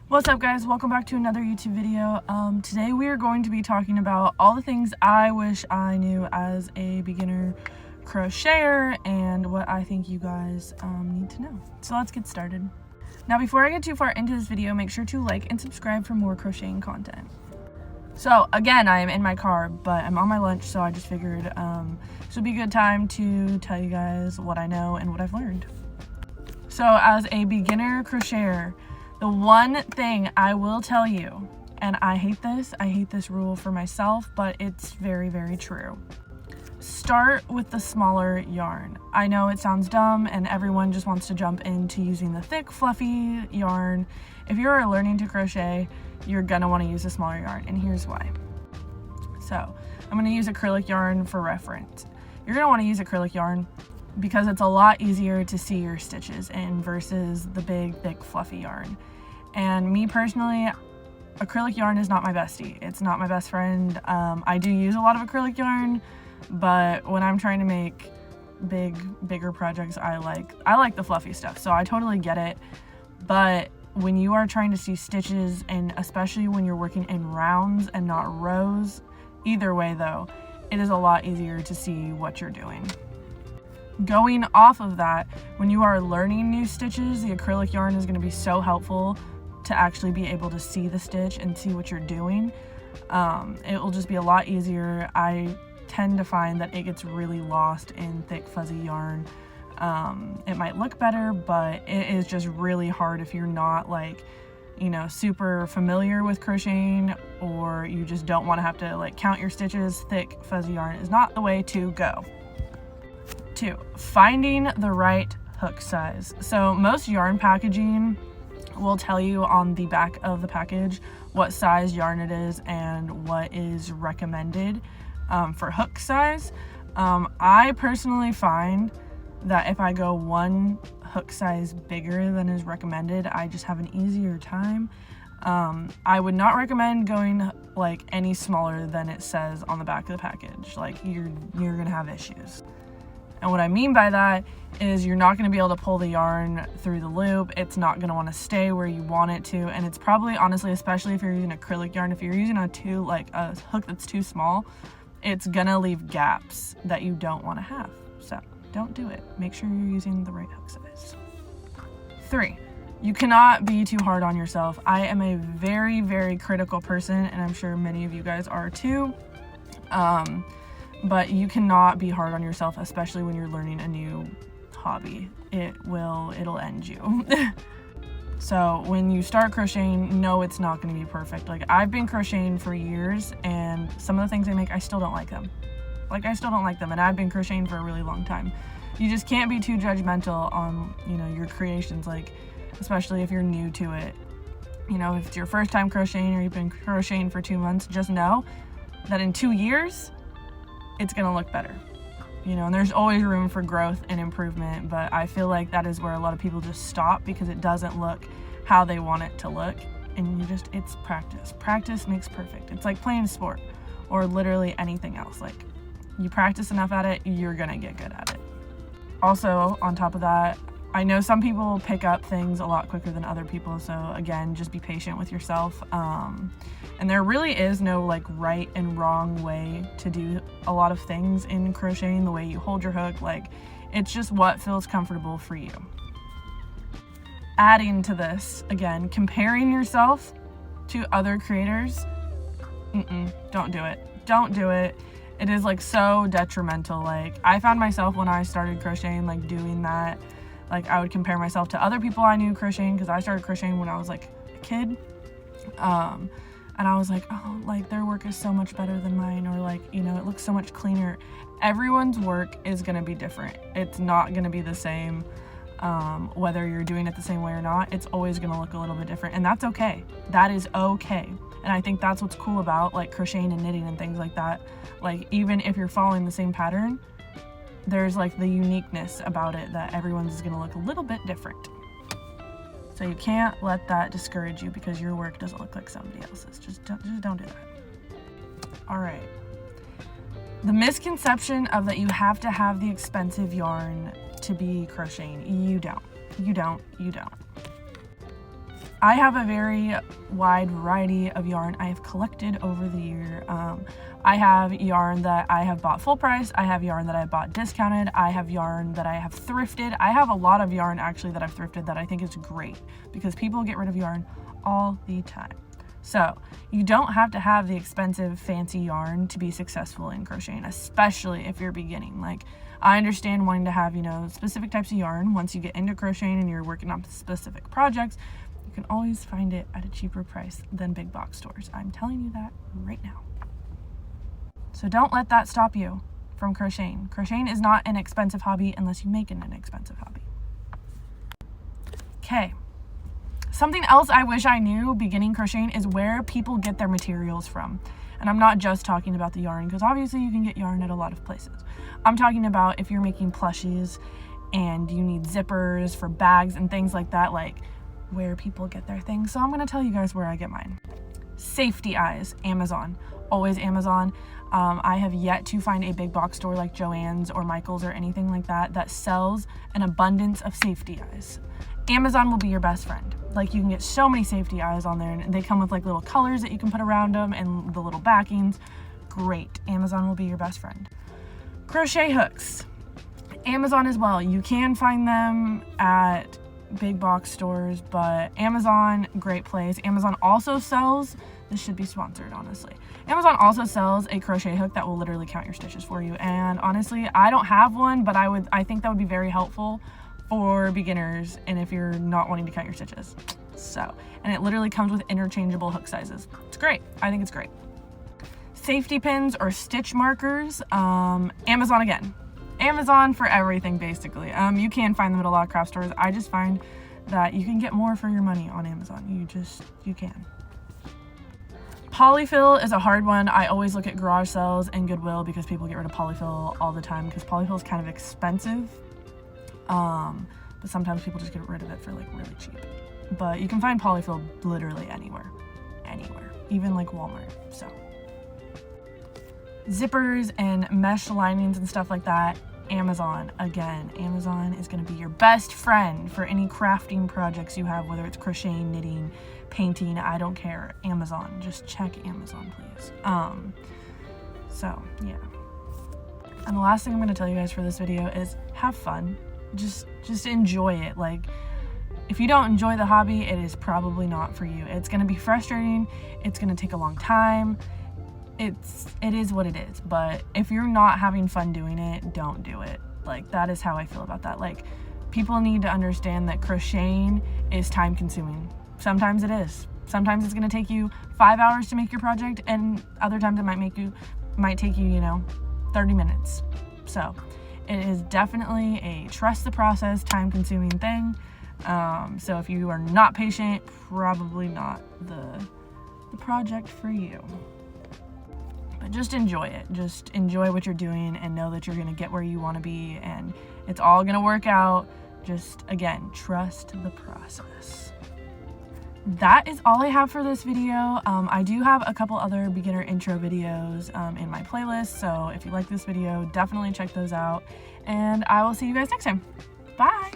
What's up, guys? Welcome back to another YouTube video. Today we are going to be talking about all the things I wish I knew as a beginner crocheter and what I think you guys need to know. So let's get started. Now, before I get too far into this video, make sure to like and subscribe for more crocheting content. So again, I am in my car, but I'm on my lunch, so I just figured this would be a good time to tell you guys what I know and what I've learned. So as a beginner crocheter, the one thing I will tell you, and I hate this rule for myself, but it's very, very true. Start with the smaller yarn. I know it sounds dumb and everyone just wants to jump into using the thick, fluffy yarn. If you're learning to crochet, you're gonna wanna use a smaller yarn, and here's why. So I'm gonna use acrylic yarn for reference. You're gonna wanna use acrylic yarn because it's a lot easier to see your stitches in versus the big, thick, fluffy yarn. And me personally, acrylic yarn is not my bestie. It's not my best friend. I do use a lot of acrylic yarn, but when I'm trying to make bigger projects, I like the fluffy stuff. So I totally get it. But when you are trying to see stitches, and especially when you're working in rounds and not rows, either way though, it is a lot easier to see what you're doing. Going off of that, when you are learning new stitches, the acrylic yarn is going to be so helpful to actually be able to see the stitch and see what you're doing. It will just be a lot easier. I tend to find that it gets really lost in thick, fuzzy yarn. It might look better, but it is just really hard if you're not super familiar with crocheting, or you just don't want to have to count your stitches. Thick, fuzzy yarn is not the way to go. 2, finding the right hook size. So most yarn packaging will tell you on the back of the package what size yarn it is and what is recommended for hook size. I personally find that if I go one hook size bigger than is recommended, I just have an easier time. I would not recommend going any smaller than it says on the back of the package. You're gonna have issues. And what I mean by that is you're not going to be able to pull the yarn through the loop. It's not going to want to stay where you want it to. And it's probably, honestly, especially if you're using acrylic yarn, if you're using a hook that's too small, it's going to leave gaps that you don't want to have. So don't do it. Make sure you're using the right hook size. 3, you cannot be too hard on yourself. I am a very, very critical person, and I'm sure many of you guys are too. But you cannot be hard on yourself, especially when you're learning a new hobby. It'll end you. So when you start crocheting, no, it's not going to be perfect. I've been crocheting for years, and some of the things I make, I still don't like them. And I've been crocheting for a really long time. You just can't be too judgmental on, your creations, especially if you're new to it. If it's your first time crocheting or you've been crocheting for 2 months, just know that in 2 years, it's gonna look better, and there's always room for growth and improvement, but I feel like that is where a lot of people just stop because it doesn't look how they want it to look, and it's practice. Practice makes perfect. It's like playing a sport or literally anything else. You practice enough at it, you're gonna get good at it. Also, on top of that, I know some people pick up things a lot quicker than other people, so again, just be patient with yourself. And there really is no right and wrong way to do a lot of things in crocheting. The way you hold your hook, it's just what feels comfortable for you. Adding to this, again, comparing yourself to other creators, don't do it. Don't do it. It is so detrimental. I found myself when I started crocheting, doing that. I would compare myself to other people I knew crocheting, because I started crocheting when I was a kid. And I was their work is so much better than mine, or it looks so much cleaner. Everyone's work is going to be different. It's not going to be the same, whether you're doing it the same way or not. It's always going to look a little bit different, and that's okay. That is okay. And I think that's what's cool about crocheting and knitting and things like that. Even if you're following the same pattern, there's the uniqueness about it that everyone's is going to look a little bit different. So you can't let that discourage you because your work doesn't look like somebody else's. Just don't do that. All right. The misconception of that you have to have the expensive yarn to be crocheting. You don't. I have a very wide variety of yarn I have collected over the year. I have yarn that I have bought full price, I have yarn that I bought discounted, I have yarn that I have thrifted. I have a lot of yarn actually that I've thrifted that I think is great because people get rid of yarn all the time. So you don't have to have the expensive fancy yarn to be successful in crocheting, especially if you're beginning. Like, I understand wanting to have, you know, specific types of yarn. Once you get into crocheting and you're working on specific projects, you can always find it at a cheaper price than big box stores. I'm telling you that right now. So don't let that stop you from crocheting. Crocheting is not an expensive hobby unless you make it an expensive hobby. Okay. Something else I wish I knew beginning crocheting is where people get their materials from. And I'm not just talking about the yarn, because obviously you can get yarn at a lot of places. I'm talking about if you're making plushies and you need zippers for bags and things like that, like where people get their things. So I'm going to tell you guys where I get mine. Safety eyes, Amazon. Always Amazon. I have yet to find a big box store like Joann's or Michael's or anything like that that sells an abundance of safety eyes. Amazon will be your best friend. Like, you can get so many safety eyes on there, and they come with like little colors that you can put around them and the little backings. Great. Amazon will be your best friend. Crochet hooks. Amazon as well. You can find them at big box stores, but Amazon, great place. Amazon also sells, this should be sponsored, honestly. Amazon also sells a crochet hook that will literally count your stitches for you. And honestly, I don't have one, but I think that would be very helpful for beginners and if you're not wanting to count your stitches. So, and it literally comes with interchangeable hook sizes. It's great. I think it's great. Safety pins or stitch markers. Amazon again. Amazon for everything, basically. You can find them at a lot of craft stores. I just find that you can get more for your money on Amazon. You can. Polyfill is a hard one. I always look at garage sales and Goodwill because people get rid of polyfill all the time because polyfill is kind of expensive. But sometimes people just get rid of it for like really cheap. But you can find polyfill literally anywhere, even like Walmart. So zippers and mesh linings and stuff like that, Amazon again. Amazon is going to be your best friend for any crafting projects you have, whether it's crocheting, knitting, painting, I don't care. Amazon, just check Amazon, please. So yeah. And the last thing I'm going to tell you guys for this video is have fun. Just enjoy it. Like, if you don't enjoy the hobby, it is probably not for you. It's going to be frustrating. It's going to take a long time. It is what it is. But if you're not having fun doing it, don't do it. Like, that is how I feel about that. Like, people need to understand that crocheting is time consuming. Sometimes it is. Sometimes it's going to take you 5 hours to make your project, and other times it might take you, 30 minutes. So it is definitely a trust the process, time consuming thing. So if you are not patient, probably not the project for you. But just enjoy it. Just enjoy what you're doing and know that you're going to get where you want to be, and it's all going to work out. Just, again, trust the process. That is all I have for this video. I do have a couple other beginner intro videos in my playlist, so if you like this video, definitely check those out, and I will see you guys next time. Bye!